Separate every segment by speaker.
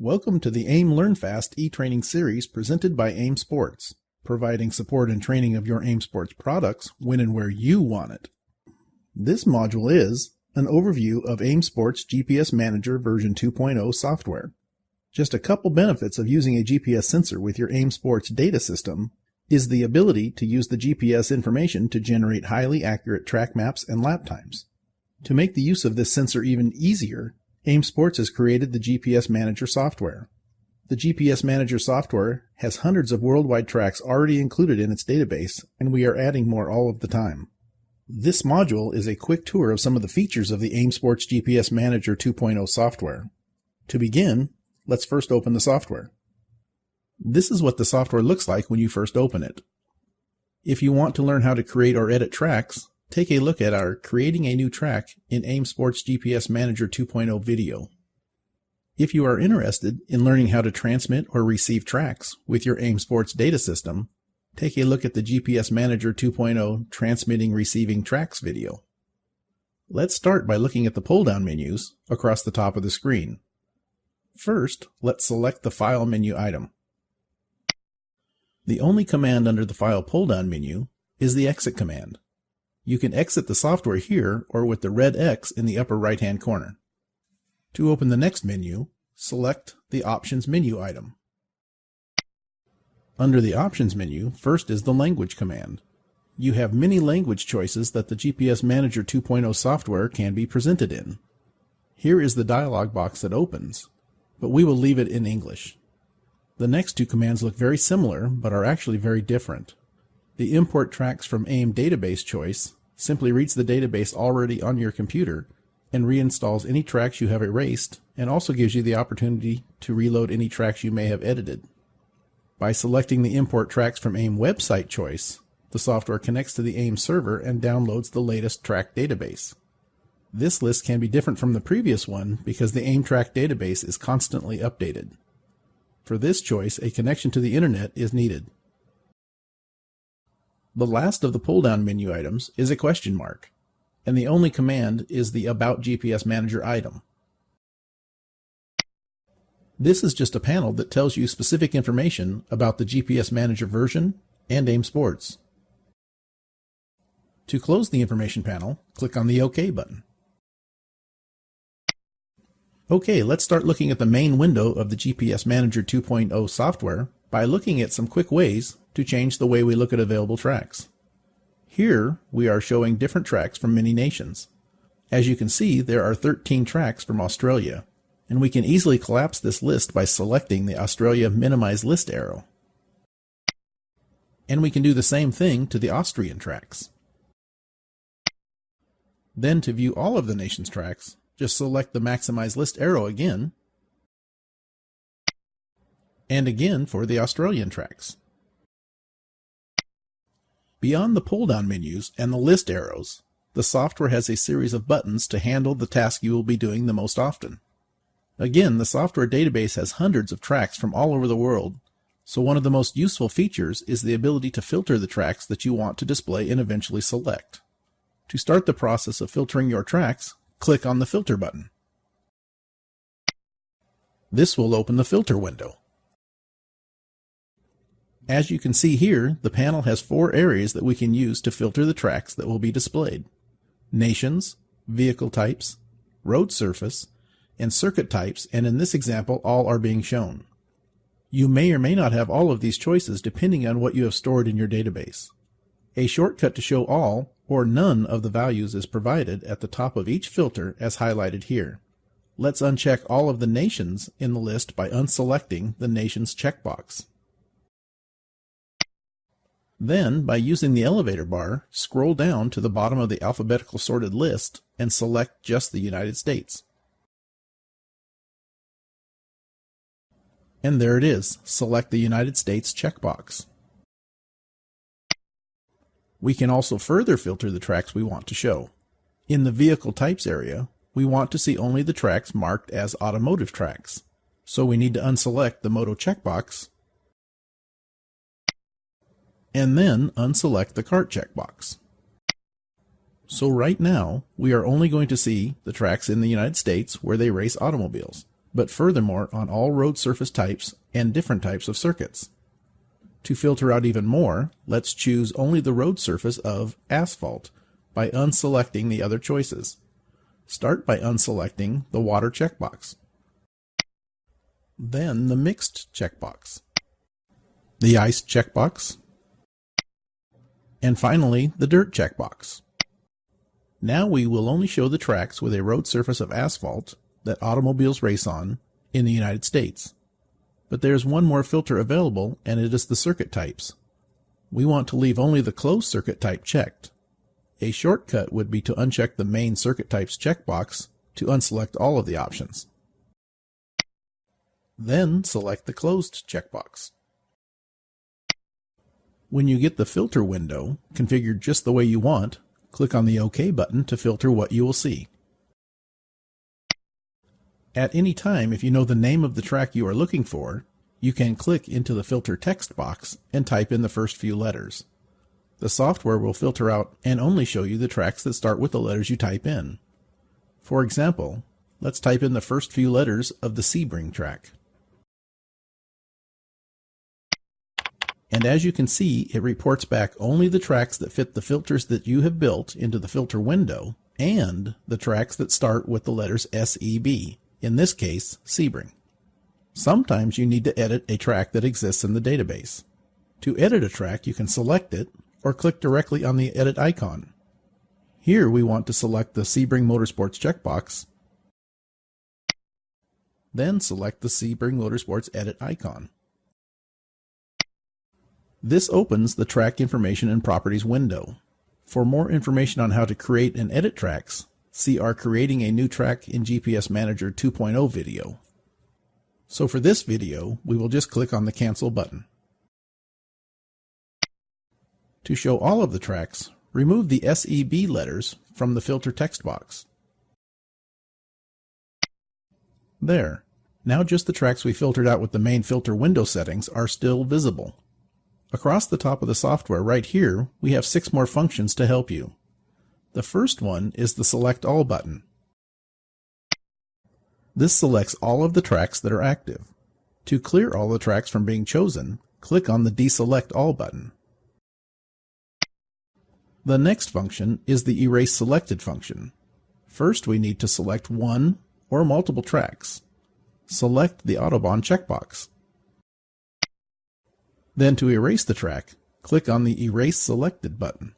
Speaker 1: Welcome to the AiM Learn Fast e-training series presented by AiM Sports, providing support and training of your AiM Sports products when and where you want it. This module is an overview of AiM Sports GPS Manager version 2.0 software. Just a couple benefits of using a GPS sensor with your AiM Sports data system is the ability to use the GPS information to generate highly accurate track maps and lap times. To make the use of this sensor even easier, AiM Sports has created the GPS Manager software. The GPS Manager software has hundreds of worldwide tracks already included in its database, and we are adding more all of the time. This module is a quick tour of some of the features of the AiM Sports GPS Manager 2.0 software. To begin, let's first open the software. This is what the software looks like when you first open it. If you want to learn how to create or edit tracks, take a look at our Creating a New Track in AiM Sports GPS Manager 2.0 video. If you are interested in learning how to transmit or receive tracks with your AiM Sports data system, take a look at the GPS Manager 2.0 Transmitting Receiving Tracks video. Let's start by looking at the pull-down menus across the top of the screen. First, let's select the File menu item. The only command under the File pull-down menu is the Exit command. You can exit the software here or with the red X in the upper right-hand corner. To open the next menu, select the Options menu item. Under the Options menu, first is the Language command. You have many language choices that the GPS Manager 2.0 software can be presented in. Here is the dialog box that opens, but we will leave it in English. The next two commands look very similar, but are actually very different. The Import Tracks from AiM database choice simply reads the database already on your computer and reinstalls any tracks you have erased, and also gives you the opportunity to reload any tracks you may have edited. By selecting the Import Tracks from AiM website choice, the software connects to the AiM server and downloads the latest track database. This list can be different from the previous one because the AiM track database is constantly updated. For this choice, a connection to the internet is needed. The last of the pull-down menu items is a question mark, and the only command is the About GPS Manager item. This is just a panel that tells you specific information about the GPS Manager version and AiM Sports. To close the information panel, click on the OK button. Okay, let's start looking at the main window of the GPS Manager 2.0 software by looking at some quick ways to change the way we look at available tracks. Here, we are showing different tracks from many nations. As you can see, there are 13 tracks from Australia, and we can easily collapse this list by selecting the Australia Minimize List arrow. And we can do the same thing to the Austrian tracks. Then to view all of the nation's tracks, just select the Maximize List arrow again, and again for the Australian tracks. Beyond the pull-down menus and the list arrows, the software has a series of buttons to handle the task you will be doing the most often. Again, the software database has hundreds of tracks from all over the world, so one of the most useful features is the ability to filter the tracks that you want to display and eventually select. To start the process of filtering your tracks, click on the Filter button. This will open the Filter window. As you can see here, the panel has 4 areas that we can use to filter the tracks that will be displayed: nations, vehicle types, road surface, and circuit types, and in this example, all are being shown. You may or may not have all of these choices depending on what you have stored in your database. A shortcut to show all or none of the values is provided at the top of each filter as highlighted here. Let's uncheck all of the nations in the list by unselecting the Nations checkbox. Then, by using the elevator bar, scroll down to the bottom of the alphabetical sorted list and select just the United States. And there it is. Select the United States checkbox. We can also further filter the tracks we want to show. In the Vehicle Types area, we want to see only the tracks marked as automotive tracks, so we need to unselect the Moto checkbox and then unselect the Cart checkbox. So right now, we are only going to see the tracks in the United States where they race automobiles. but furthermore on all road surface types and different types of circuits. To filter out even more, let's choose only the road surface of asphalt by unselecting the other choices. Start by unselecting the water checkbox, then the mixed checkbox, the ice checkbox, and finally the dirt checkbox. Now we will only show the tracks with a road surface of asphalt that automobiles race on in the United States. But there's one more filter available, and it is the circuit types. We want to leave only the closed circuit type checked. A shortcut would be to uncheck the main circuit types checkbox to unselect all of the options. Then select the closed checkbox. When you get the filter window configured just the way you want, click on the OK button to filter what you will see. At any time, if you know the name of the track you are looking for, you can click into the filter text box and type in the first few letters. The software will filter out and only show you the tracks that start with the letters you type in. For example, let's type in the first few letters of the Sebring track. And as you can see, it reports back only the tracks that fit the filters that you have built into the filter window and the tracks that start with the letters SEB, in this case, Sebring. Sometimes you need to edit a track that exists in the database. To edit a track, you can select it or click directly on the edit icon. Here we want to select the Sebring Motorsports checkbox, then select the Sebring Motorsports edit icon. This opens the Track Information and Properties window. For more information on how to create and edit tracks, see our Creating a New Track in GPS Manager 2.0 video. So for this video, we will just click on the Cancel button. To show all of the tracks, remove the SEB letters from the filter text box. There. Now just the tracks we filtered out with the main filter window settings are still visible. Across the top of the software right here, we have 6 more functions to help you. The first one is the Select All button. This selects all of the tracks that are active. To clear all the tracks from being chosen, click on the Deselect All button. The next function is the Erase Selected function. First, we need to select one or multiple tracks. Select the Autobahn checkbox. Then to erase the track, click on the Erase Selected button.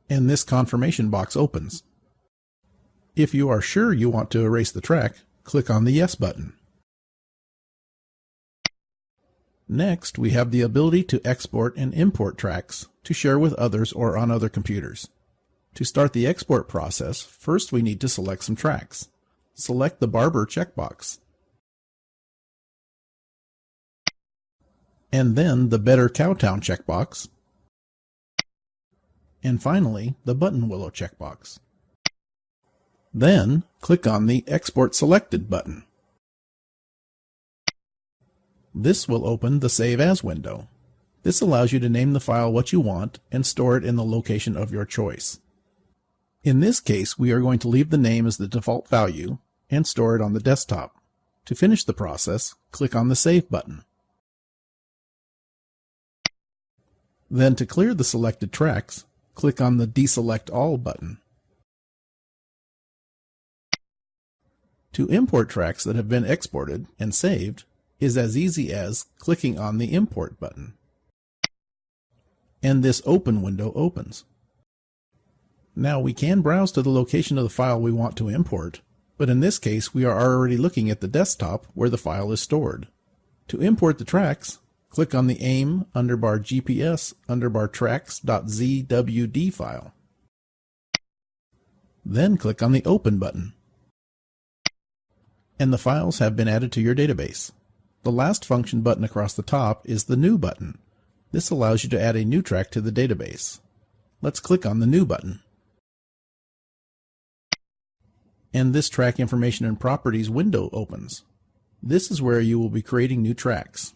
Speaker 1: And this confirmation box opens. If you are sure you want to erase the track, click on the Yes button. Next, we have the ability to export and import tracks to share with others or on other computers. To start the export process, first we need to select some tracks. Select the Barber checkbox, and then the Better Cowtown checkbox, and finally the Button Willow checkbox. Then click on the Export Selected button. This will open the Save As window. This allows you to name the file what you want and store it in the location of your choice. In this case, we are going to leave the name as the default value and store it on the desktop. To finish the process, click on the Save button. Then to clear the selected tracks, click on the Deselect All button. To import tracks that have been exported and saved is as easy as clicking on the Import button. And this Open window opens. Now we can browse to the location of the file we want to import, but in this case we are already looking at the desktop where the file is stored. To import the tracks, click on the AiM _GPS tracks.zwd file. Then click on the Open button. And the files have been added to your database. The last function button across the top is the New button. This allows you to add a new track to the database. Let's click on the New button. And this Track Information and Properties window opens. This is where you will be creating new tracks.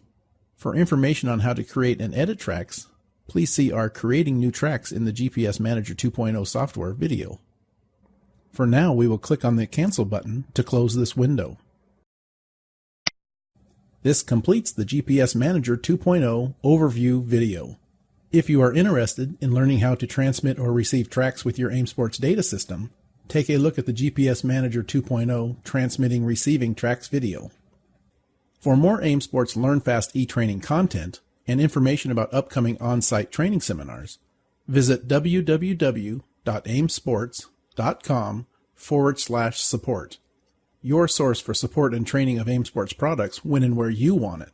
Speaker 1: For information on how to create and edit tracks, please see our Creating New Tracks in the GPS Manager 2.0 software video. For now, we will click on the Cancel button to close this window. This completes the GPS Manager 2.0 overview video. If you are interested in learning how to transmit or receive tracks with your AiM Sports data system, take a look at the GPS Manager 2.0 Transmitting Receiving Tracks video. For more AiM Sports Learn Fast e-training content and information about upcoming on-site training seminars, visit www.aimsports.com/support, your source for support and training of AiM Sports products when and where you want it.